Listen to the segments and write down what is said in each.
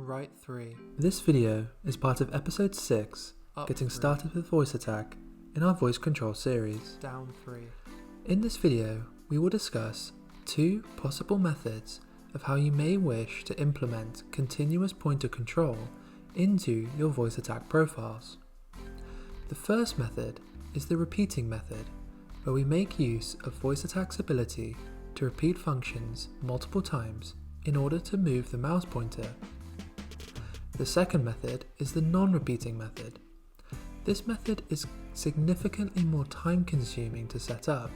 right 3. This video is part of episode 6, Up Getting 3. Started with VoiceAttack, in our voice control series. Down 3. In this video, we will discuss 2 possible methods of how you may wish to implement continuous pointer control into your VoiceAttack profiles. The first method is the repeating method, where we make use of VoiceAttack's ability to repeat functions multiple times in order to move the mouse pointer. The second method is the non-repeating method. This method is significantly more time-consuming to set up.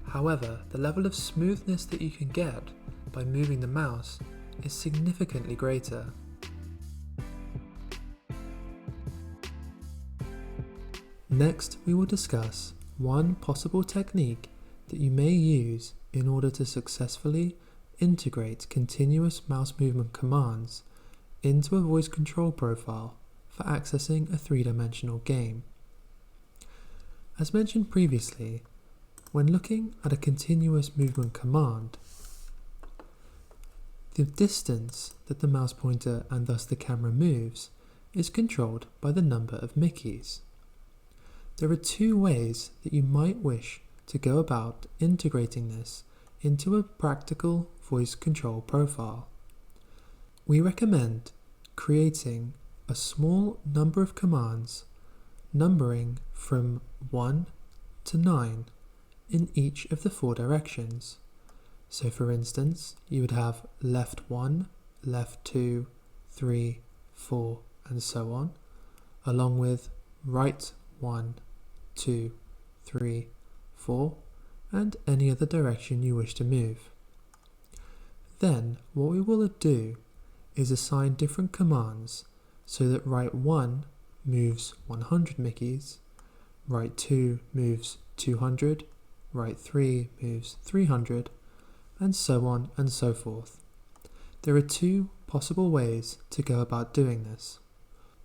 However, the level of smoothness that you can get by moving the mouse is significantly greater. Next, we will discuss one possible technique that you may use in order to successfully integrate continuous mouse movement commands into a voice control profile for accessing a 3-dimensional game. As mentioned previously, when looking at a continuous movement command, the distance that the mouse pointer and thus the camera moves is controlled by the number of Mickeys. There are 2 ways that you might wish to go about integrating this into a practical voice control profile. We recommend creating a small number of commands numbering from 1 to 9 in each of the 4 directions. So for instance, you would have left 1, left 2, 3, 4 and so on, along with right 1, 2, 3, 4 and any other direction you wish to move. Then what we will do is assign different commands so that right 1 moves 100 Mickeys, right 2 moves 200, right 3 moves 300, and so on and so forth. There are 2 possible ways to go about doing this.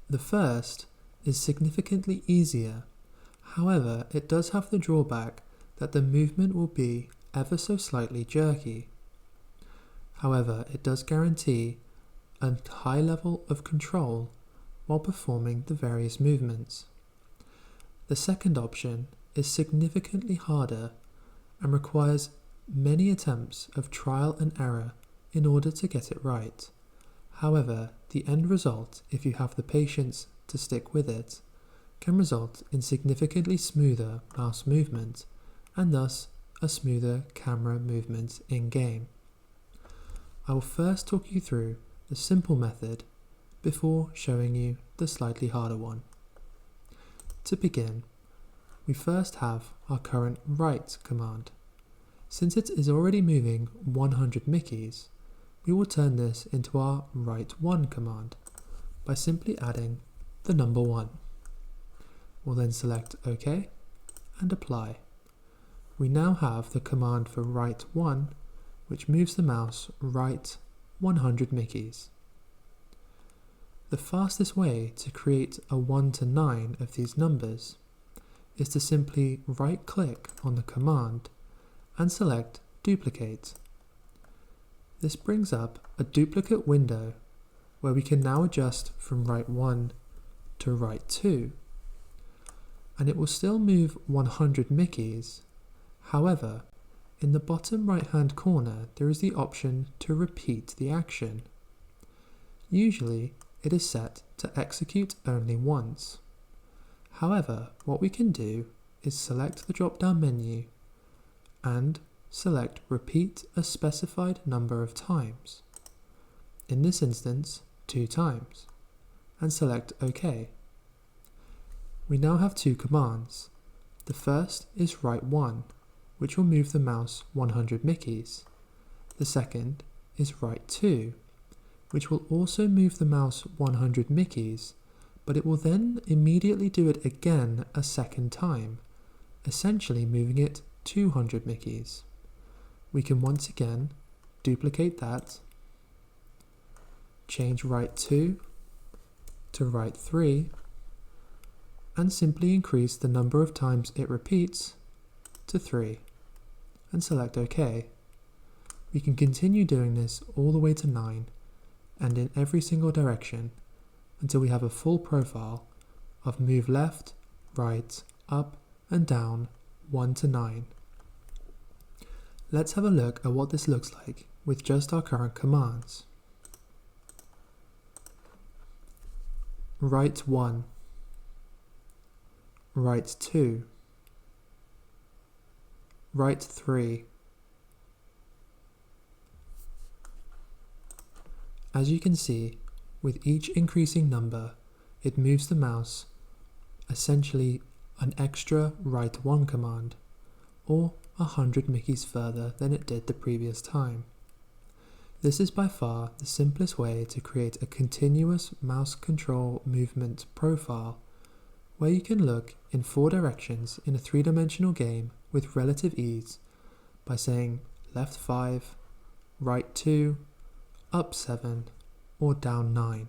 The first is significantly easier, however it does have the drawback that the movement will be ever so slightly jerky. However, it does guarantee a high level of control while performing the various movements. The second option is significantly harder and requires many attempts of trial and error in order to get it right. However, the end result, if you have the patience to stick with it, can result in significantly smoother mouse movement and thus a smoother camera movement in-game. I will first talk you through the simple method before showing you the slightly harder one. To begin, we first have our current right command. Since it is already moving 100 Mickeys, we will turn this into our right 1 command by simply adding the number 1. We'll then select OK and apply. We now have the command for right 1, which moves the mouse right 100 Mickeys. The fastest way to create a 1 to 9 of these numbers is to simply right-click on the command and select Duplicate. This brings up a duplicate window where we can now adjust from right 1 to right 2, and it will still move 100 Mickeys. However, in the bottom right hand corner there is the option to repeat the action. Usually it is set to execute only once. However, what we can do is select the drop down menu and select repeat a specified number of times. In this instance, 2 times, and select OK. We now have 2 commands. The first is right 1, which will move the mouse 100 Mickeys. The second is right 2, which will also move the mouse 100 Mickeys, but it will then immediately do it again a second time, essentially moving it 200 Mickeys. We can once again duplicate that, change right 2 to right 3, and simply increase the number of times it repeats to 3, and select OK. We can continue doing this all the way to 9, and in every single direction until we have a full profile of move left, right, up and down 1 to 9. Let's have a look at what this looks like with just our current commands. Right 1, right 2, right 3. As you can see, with each increasing number, it moves the mouse essentially an extra right 1 command, or 100 Mickeys further than it did the previous time. This is by far the simplest way to create a continuous mouse control movement profile where you can look in 4 directions in a 3-dimensional game with relative ease by saying left 5, right 2, up 7 or down 9.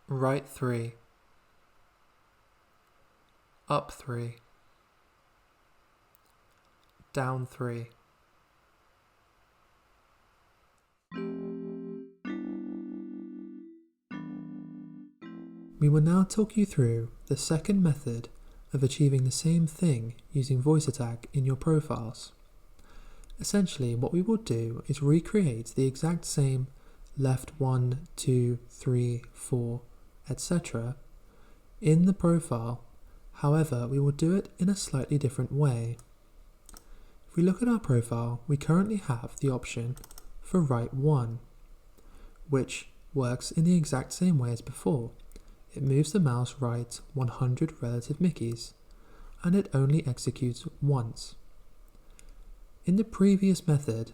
Right 3, up 3, down 3. We will now talk you through the second method of achieving the same thing using VoiceAttack in your profiles. Essentially, what we will do is recreate the exact same left 1, 2, 3, 4, etc. in the profile. However, we will do it in a slightly different way. If we look at our profile, we currently have the option for right 1, which works in the exact same way as before. It moves the mouse right 100 relative Mickeys, and it only executes once. In the previous method,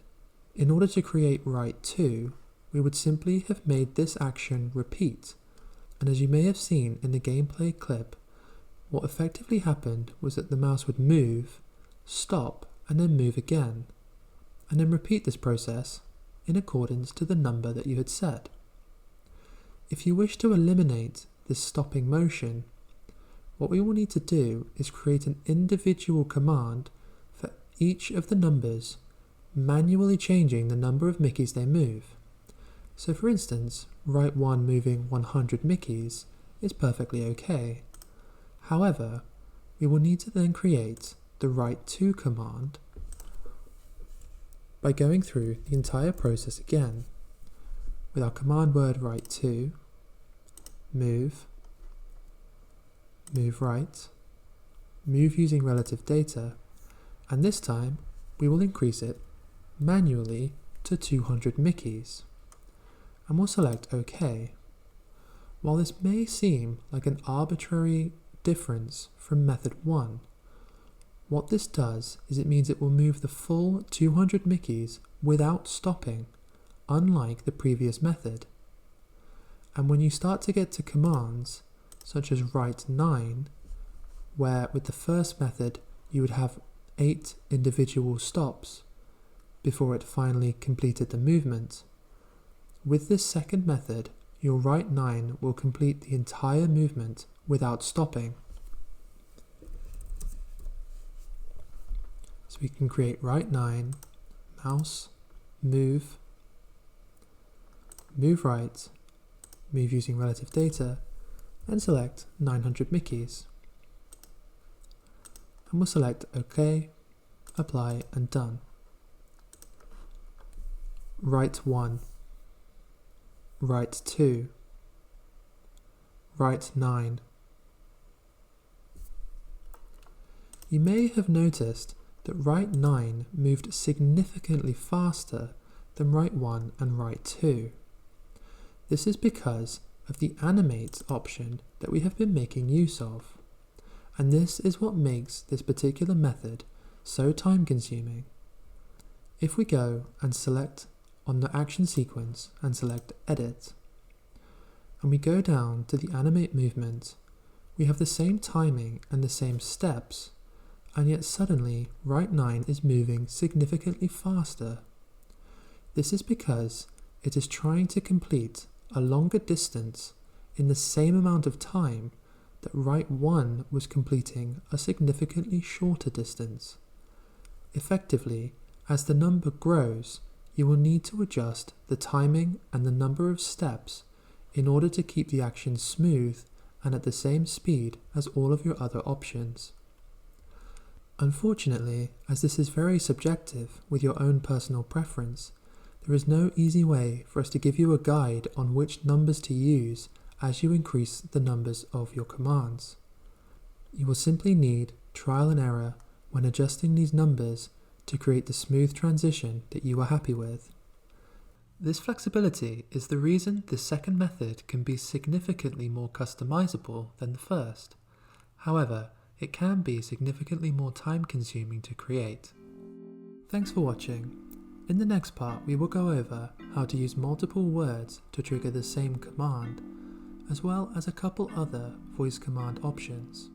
in order to create right 2, we would simply have made this action repeat, and as you may have seen in the gameplay clip, what effectively happened was that the mouse would move, stop, and then move again, and then repeat this process in accordance to the number that you had set. If you wish to eliminate this stopping motion, what we will need to do is create an individual command for each of the numbers, manually changing the number of Mickeys they move. So for instance, right 1 moving 100 Mickeys is perfectly okay. However, we will need to then create the right 2 command by going through the entire process again with our command word right 2, move, move right, move using relative data, and this time we will increase it manually to 200 Mickeys, and we'll select OK. While this may seem like an arbitrary difference from method 1, what this does is it means it will move the full 200 Mickeys without stopping, unlike the previous method. And when you start to get to commands such as right 9, where with the first method you would have 8 individual stops before it finally completed the movement, with this second method your right 9 will complete the entire movement without stopping. So we can create right 9, mouse, move, move right, move using relative data, and select 900 Mickeys. And we'll select OK, apply, and done. Right 1, right 2, right 9. You may have noticed that right 9 moved significantly faster than right 1 and right 2. This is because of the animate option that we have been making use of, and this is what makes this particular method so time consuming. If we go and select on the action sequence and select edit, and we go down to the animate movement, we have the same timing and the same steps, and yet suddenly right 9 is moving significantly faster. This is because it is trying to complete a longer distance in the same amount of time that right 1 was completing a significantly shorter distance. Effectively, as the number grows, you will need to adjust the timing and the number of steps in order to keep the action smooth and at the same speed as all of your other options. Unfortunately, as this is very subjective with your own personal preference, there is no easy way for us to give you a guide on which numbers to use as you increase the numbers of your commands. You will simply need trial and error when adjusting these numbers to create the smooth transition that you are happy with. This flexibility is the reason the second method can be significantly more customizable than the first. However, it can be significantly more time-consuming to create. Thanks for watching. In the next part, we will go over how to use multiple words to trigger the same command, as well as a couple other voice command options.